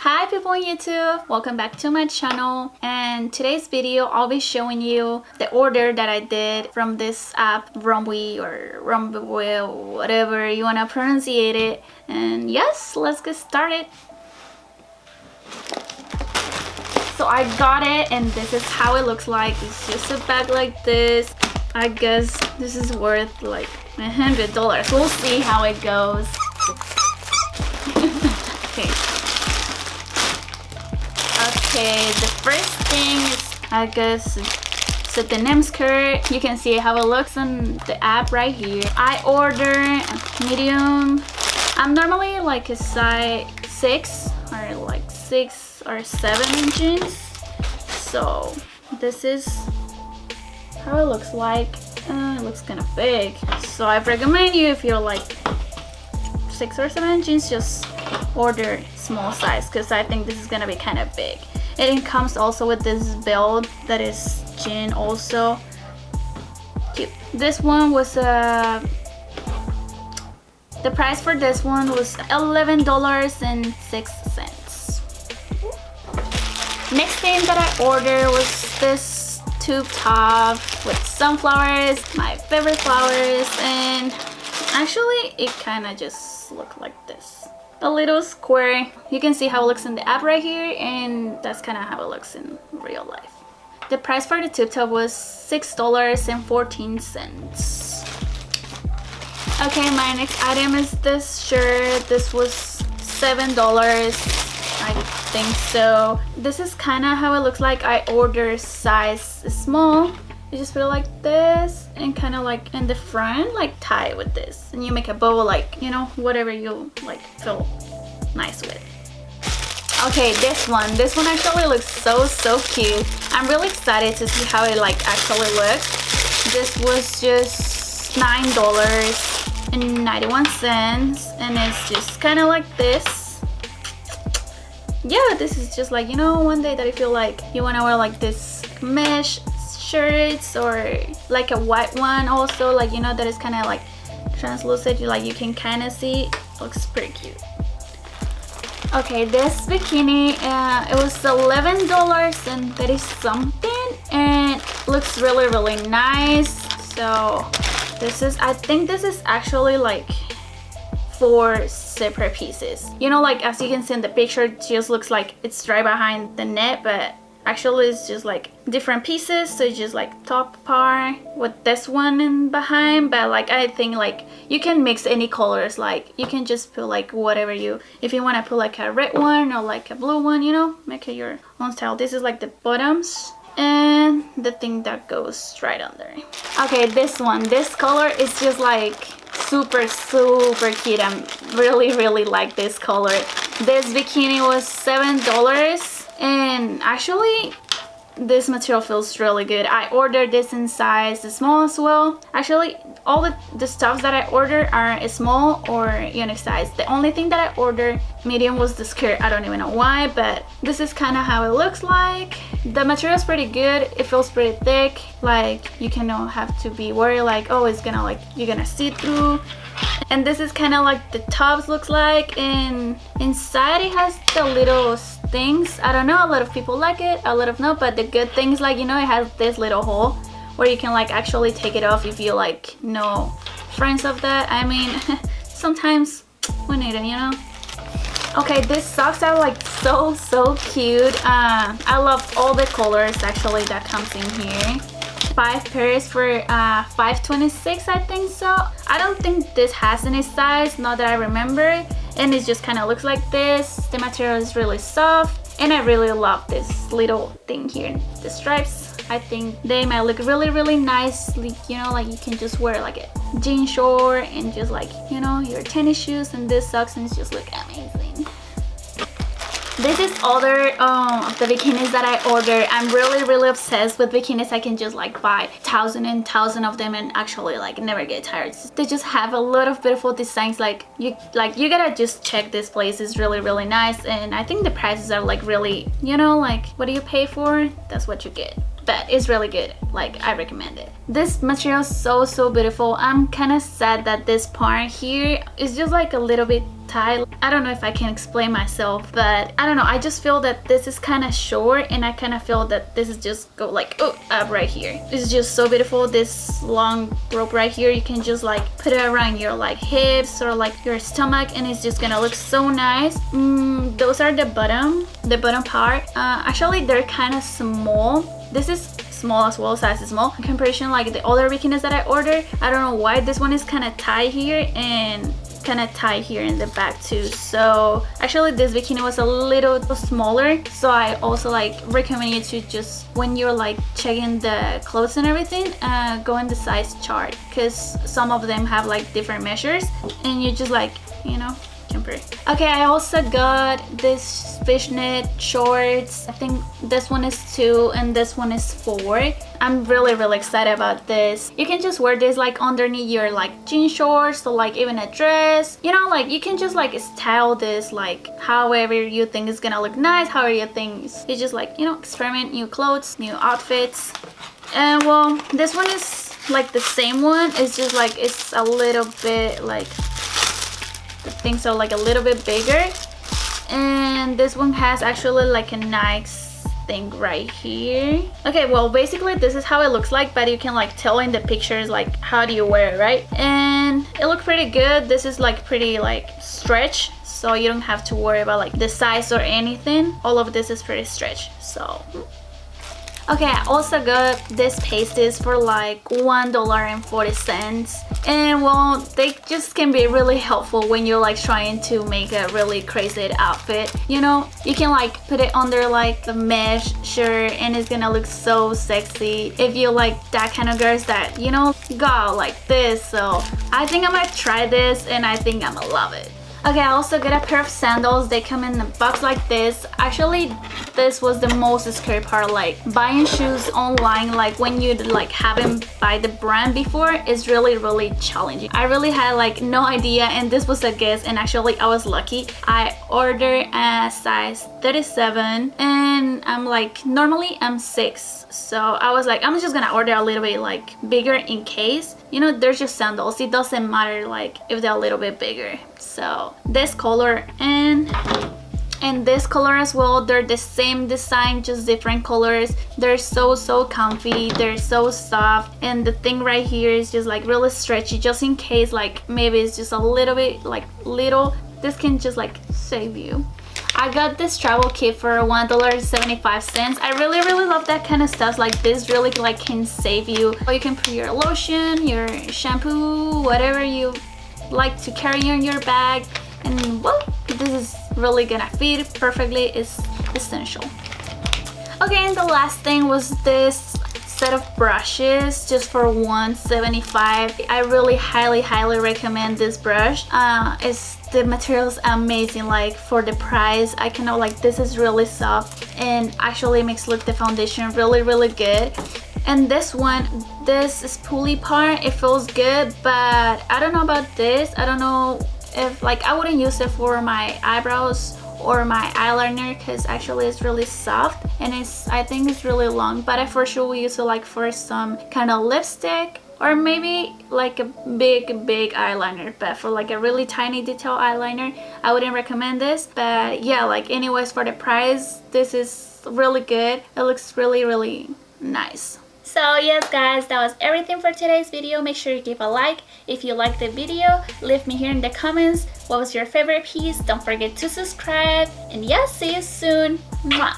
Hi people on YouTube, welcome back to my channel, and today's video I'll be showing you the order that I did from this app, ROMWE or ROMWE, whatever you want to pronunciate it. And yes, let's get started. So I got it and this is how it looks like. It's just a bag like this. I guess this is worth like $100. We'll see how it goes. Okay, the first thing is, I guess, it's a denim skirt. You can see how it looks on the app right here. I ordered medium. I'm normally like a size 6 or like 6 or 7 in jeans. So this is how it looks like. It looks kind of big. So I recommend you, if you're like 6 or 7 jeans, just order small size because I think this is gonna be kind of big. And it comes also with this belt that is jean also. Cute. This one was the price for this one was $11.06. Next thing that I ordered was this tube top with sunflowers, my favorite flowers, and actually it kind of just looked like this. A little square. You can see how it looks in the app right here, and that's kind of how it looks in real life. The price for the tube top was $6.14. Okay, my next item is this shirt. This was $7, I think so. This is kind of how it looks like. I ordered size small. You just put it like this and kind of like in the front, like tie it with this, and you make a bow, like, you know, whatever you like feel nice with. Okay, this one actually looks so cute. I'm really excited to see how it like actually looks. This was just $9.91, and it's just kind of like this. Yeah, this is just like, you know, one day that I feel like you want to wear like this mesh shirts, or like a white one also, like, you know, that is kind of like translucent, like you can kind of see. Looks pretty cute. Okay, this bikini, it was $11.30 something, and looks really nice. So this is, I think this is actually like 4 separate pieces, you know, like as you can see in the picture, it just looks like it's right behind the net, but actually it's just like different pieces. So it's just like top part with this one in behind, but like I think like you can mix any colors, like you can just put like whatever you, if you want to put like a red one or like a blue one, you know, make it your own style. This is like the bottoms and the thing that goes right under. Okay, this one, this color is just like super cute. I'm really like this color. This bikini was $7. And actually this material feels really good. I ordered this in size small as well. Actually all the stuffs that I ordered are small or unique size. The only thing that I ordered medium was the skirt. I don't even know why, but this is kind of how it looks like. The material is pretty good. It feels pretty thick, like you cannot have to be worried like, oh, it's gonna like, you're gonna see through. And this is kind of like the tops looks like, and inside it has the little things. I don't know, a lot of people like it, a lot of no, but the good thing is like, you know, it has this little hole where you can like actually take it off if you like no friends of that. I mean, sometimes we need it, you know. Okay, these socks are like so cute. I love all the colors actually that comes in here. 5 pairs for $5.26, I think so. I don't think this has any size, not that I remember, and it just kind of looks like this. The material is really soft, and I really love this little thing here, the stripes. I think they might look really nice, like, you know, like you can just wear like a jean short and just like, you know, your tennis shoes and this socks, and it's just look amazing. This is other of the bikinis that I ordered. I'm really obsessed with bikinis. I can just like buy thousands and thousands of them and actually like never get tired. They just have a lot of beautiful designs. Like you gotta just check this place. It's really nice, and I think the prices are like really, you know, like what do you pay for? That's what you get. But it's really good. Like, I recommend it. This material is so beautiful. I'm kind of sad that this part here is just like a little bit tie. I don't know if I can explain myself, but I don't know, I just feel that this is kind of short, and I kind of feel that this is just go like up right here. This is just so beautiful. This long rope right here, you can just like put it around your like hips or like your stomach, and it's just gonna look so nice. Those are the bottom part. Actually they're kind of small. This is small as well, size is small in comparison like the other bikinis that I ordered. I don't know why this one is kind of tight here and kind of tight here in the back too. So actually this bikini was a little smaller, so I also like recommend you to just, when you're like checking the clothes and everything, go in the size chart, because some of them have like different measures, and you just like, you know, compare. Okay, I also got this fishnet shorts. I think this one is 2 and this one is 4. I'm really excited about this. You can just wear this like underneath your like jean shorts, or like even a dress, you know, like you can just like style this like however you think is gonna look nice, however you think you just like, you know, experiment new clothes, new outfits. And well, this one is like the same one, it's just like it's a little bit like the things are like a little bit bigger, and this one has actually like a nice thing right here. Okay, well basically this is how it looks like, but you can like tell in the pictures like how do you wear it, right? And it looked pretty good. This is like pretty like stretch, so you don't have to worry about like the size or anything. All of this is pretty stretch. So okay, I also got these pasties for like $1.40, and well, they just can be really helpful when you're like trying to make a really crazy outfit. You know, you can like put it under like a mesh shirt, and it's gonna look so sexy if you like that kind of girls that, you know, go out like this. So I think I might try this, and I think I'm gonna love it. Okay, I also got a pair of sandals. They come in a box like this. Actually, this was the most scary part, like buying shoes online, like when you like haven't buy the brand before, is really challenging. I really had like no idea, and this was a guess, and actually I was lucky. I ordered a size 37, and I'm like, normally I'm 6, so I was like, I'm just gonna order a little bit like bigger in case, you know, they're just sandals, it doesn't matter like if they're a little bit bigger. So this color and this color as well, they're the same design, just different colors. They're so comfy, they're so soft, and the thing right here is just like really stretchy, just in case like maybe it's just a little bit like little, this can just like save you. I got this travel kit for $1.75. I really love that kind of stuff. Like this really like can save you. Or you can put your lotion, your shampoo, whatever you like to carry in your bag, and well, this is really gonna fit perfectly. It's essential. Okay, and the last thing was this set of brushes just for $1.75. I really highly recommend this brush. The material is amazing. Like for the price, I cannot, like, this is really soft and actually makes look the foundation really good. And this one, this spoolie part, it feels good, but I don't know about this. I don't know if, like, I wouldn't use it for my eyebrows or my eyeliner, because actually it's really soft and I think it's really long, but I for sure will use it like for some kind of lipstick or maybe like a big eyeliner. But for like a really tiny detail eyeliner, I wouldn't recommend this. But yeah, like anyways, for the price, this is really good. It looks really nice. So yes guys, that was everything for today's video. Make sure you give a like if you liked the video. Leave me here in the comments what was your favorite piece. Don't forget to subscribe, and yeah, see you soon. Mwah.